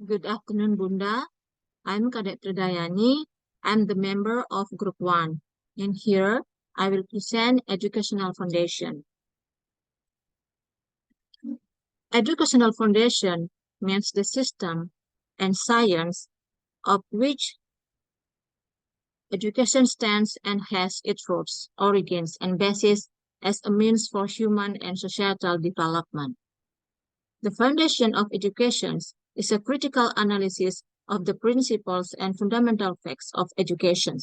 Good afternoon, Bunda. I'm Kadek Pridayani. I'm the member of Group 1. And here, I will present Educational Foundation. Educational Foundation means the system and science of which education stands and has its roots, origins, and basis as a means for human and societal development. The foundation of education is a critical analysis of the principles and fundamental facts of education.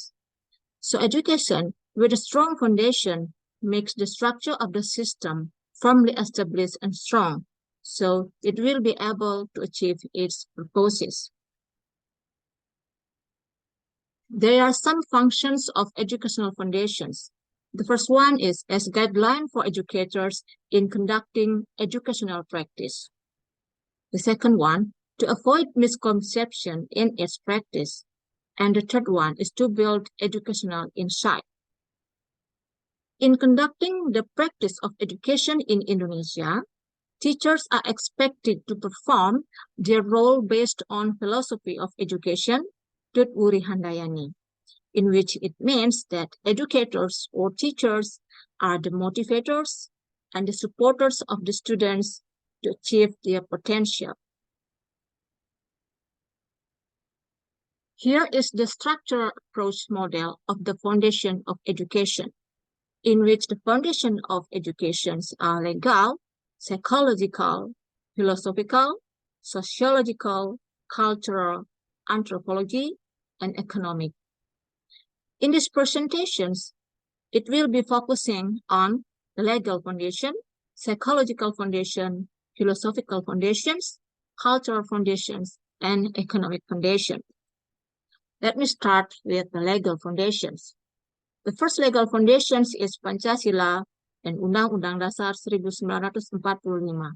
So education with a strong foundation makes the structure of the system firmly established and strong, so it will be able to achieve its purposes. There are some functions of educational foundations. The first one is as guideline for educators in conducting educational practice. The second one, to avoid misconception in its practice. And the third one is to build educational insight. In conducting the practice of education in Indonesia, teachers are expected to perform their role based on philosophy of education, Tut Wuri Handayani, in which it means that educators or teachers are the motivators and the supporters of the students to achieve their potential. Here is the structural approach model of the foundation of education, in which the foundation of educations are legal, psychological, philosophical, sociological, cultural, anthropology, and economic. In these presentations, it will be focusing on the legal foundation, psychological foundation, philosophical foundations, cultural foundations, and economic foundation. Let me start with the legal foundations. The first legal foundations is Pancasila and Undang-Undang Dasar 1945.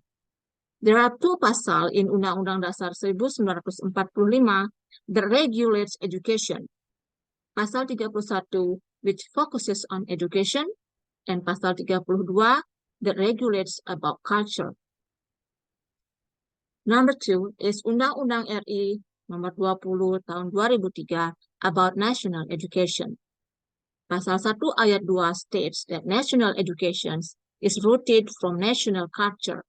There are two pasal in Undang-Undang Dasar 1945 that regulates education. Pasal 31, which focuses on education, and Pasal 32 that regulates about culture. Number 2 is Undang-Undang RI nomor 20 tahun 2003 about national education. Pasal 1 ayat 2 states that national education is rooted from national culture,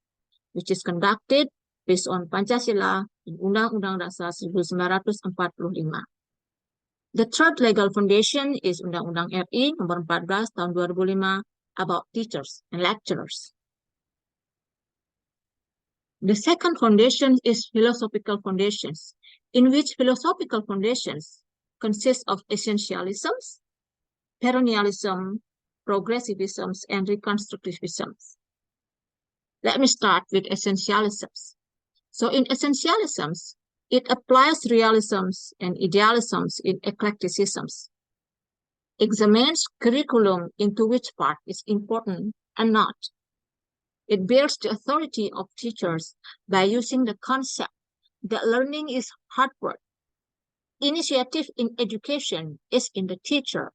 which is conducted based on Pancasila in Undang-Undang Dasar 1945. The third legal foundation is Undang-Undang RI nomor 14 tahun 2005 about teachers and lecturers. The second foundation is philosophical foundations, in which philosophical foundations consist of essentialisms, perennialism, progressivisms, and reconstructivisms. Let me start with essentialisms. So in essentialisms, it applies realisms and idealisms in eclecticisms, examines curriculum into which part is important and not. It builds the authority of teachers by using the concept that learning is hard work. Initiative in education is in the teacher.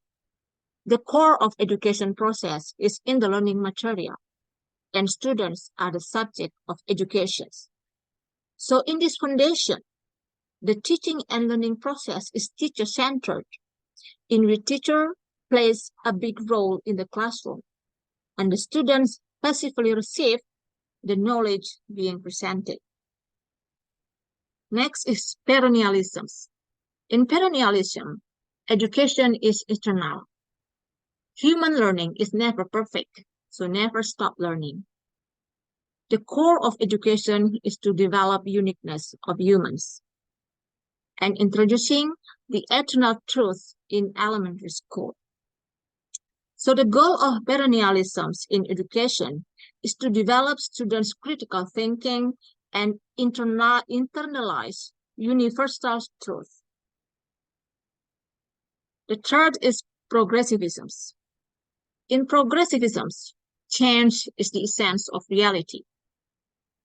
The core of education process is in the learning material, and students are the subject of education. So in this foundation, the teaching and learning process is teacher-centered, in which teacher plays a big role in the classroom, and the students passively receive the knowledge being presented. Next is perennialisms. In perennialism, education is eternal. Human learning is never perfect, so never stop learning. The core of education is to develop uniqueness of humans and introducing the eternal truth in elementary school. So the goal of perennialisms in education is to develop students' critical thinking and internalize universal truth. The third is progressivisms. In progressivisms, change is the essence of reality.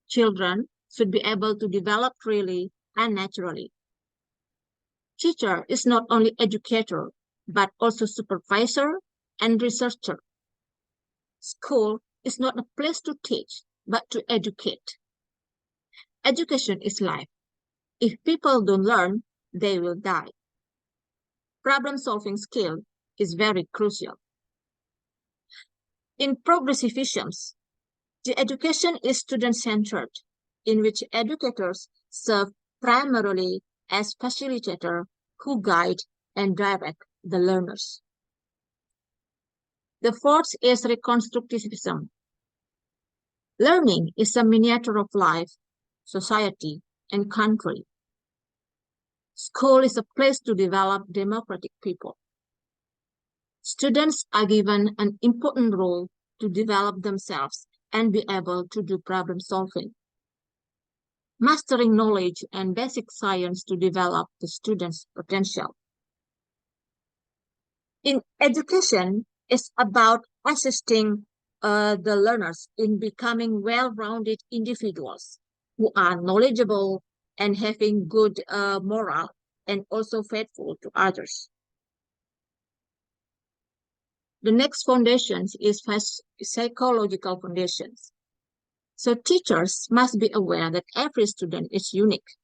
Children should be able to develop freely and naturally. Teacher is not only educator, but also supervisor and researcher. School is not a place to teach, but to educate. Education is life. If people don't learn, they will die. Problem-solving skill is very crucial. In progressivisms, the education is student-centered, in which educators serve primarily as facilitators who guide and direct the learners. The fourth is reconstructivism. Learning is a miniature of life, society, and country. School is a place to develop democratic people. Students are given an important role to develop themselves and be able to do problem solving. Mastering knowledge and basic science to develop the student's potential. In education, it's about assisting the learners in becoming well-rounded individuals who are knowledgeable and having good moral and also faithful to others. The next foundation is psychological foundations. So teachers must be aware that every student is unique,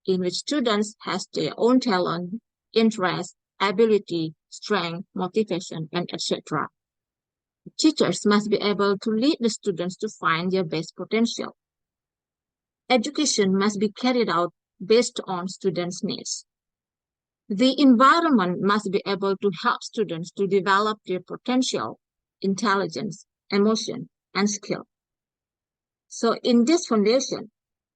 in which students has their own talent, interest, ability, strength, motivation, and etc. Teachers must be able to lead the students to find their best potential. Education must be carried out based on students' needs. The environment must be able to help students to develop their potential, intelligence, emotion, and skill. So in this foundation,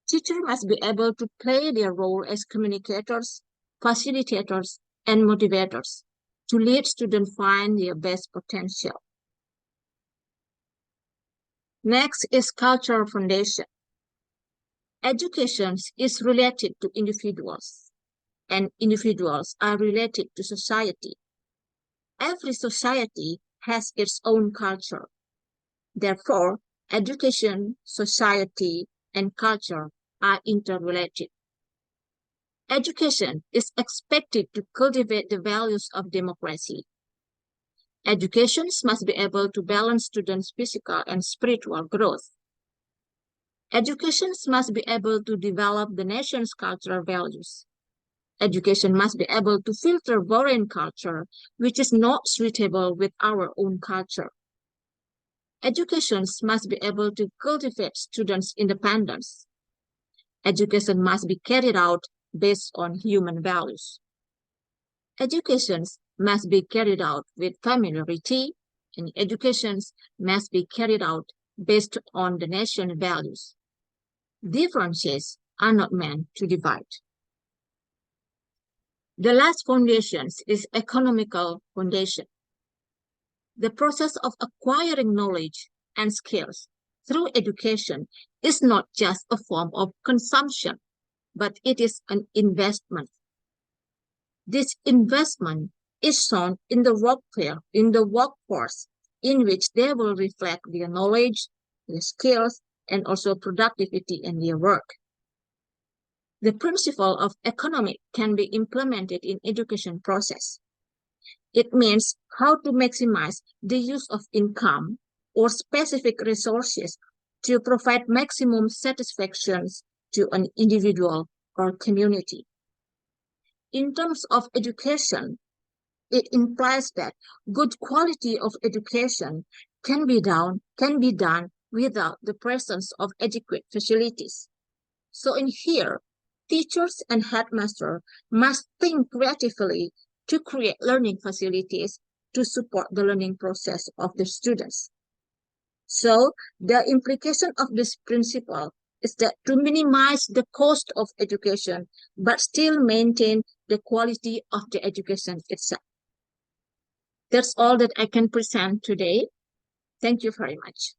teachers must be able to play their role as communicators, facilitators, and motivators to lead students find their best potential. Next is cultural foundation. Education is related to individuals, and individuals are related to society. Every society has its own culture. Therefore, education, society, and culture are interrelated. Education is expected to cultivate the values of democracy. Education must be able to balance students' physical and spiritual growth. Education must be able to develop the nation's cultural values. Education must be able to filter foreign culture, which is not suitable with our own culture. Education must be able to cultivate students' independence. Education must be carried out based on human values. Education must be carried out with familiarity, and education must be carried out based on the national values. Differences are not meant to divide. The last foundation is economical foundation. The process of acquiring knowledge and skills through education is not just a form of consumption, but it is an investment. This investment is shown in the workforce, in which they will reflect their knowledge, their skills, and also productivity in their work. The principle of economic can be implemented in education process. It means how to maximize the use of income or specific resources to provide maximum satisfactions to an individual or community. In terms of education, it implies that good quality of education can be done without the presence of adequate facilities. So in here, teachers and headmasters must think creatively to create learning facilities to support the learning process of the students. So the implication of this principle is that to minimize the cost of education, but still maintain the quality of the education itself. That's all that I can present today. Thank you very much.